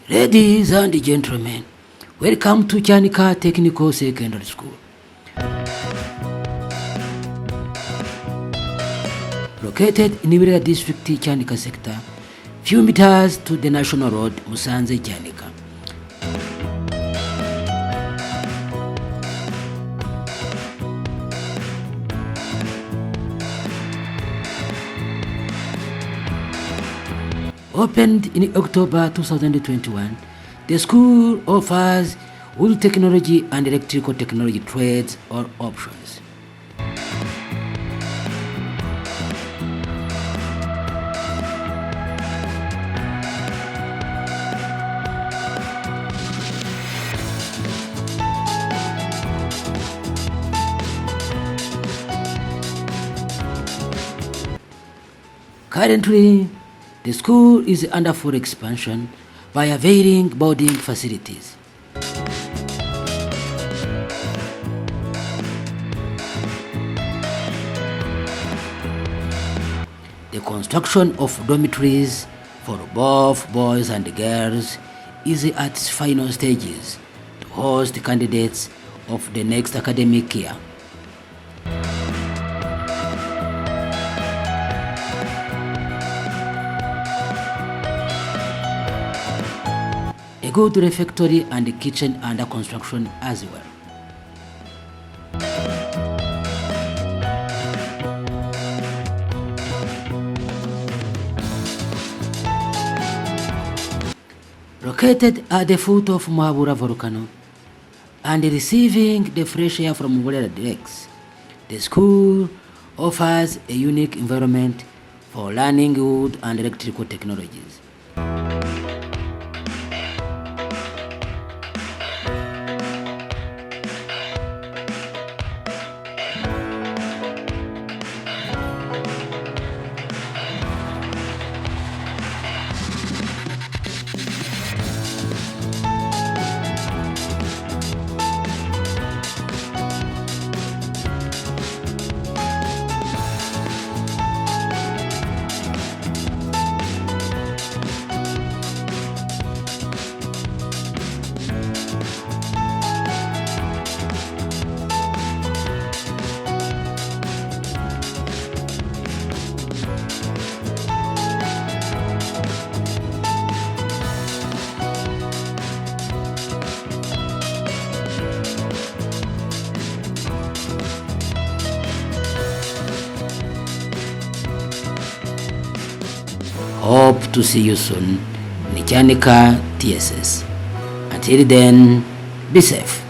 Ladies and gentlemen, welcome to Cyanika Technical Secondary School. Located in Ibirira District, Cyanika sector, few meters to the National Road, Musanze, Cyanika. Opened in October 2021, the school offers wood technology and electrical technology trades or options. Currently, the school is under full expansion by availing boarding facilities. The construction of dormitories for both boys and girls is at its final stages to host candidates of the next academic year. A good refectory and kitchen under construction as well. Located at the foot of Mahabura volcano and receiving the fresh air from Mugolera lakes, the school offers a unique environment for learning wood and electrical technologies. Hope to see you soon. Cyanika TSS. Until then, be safe.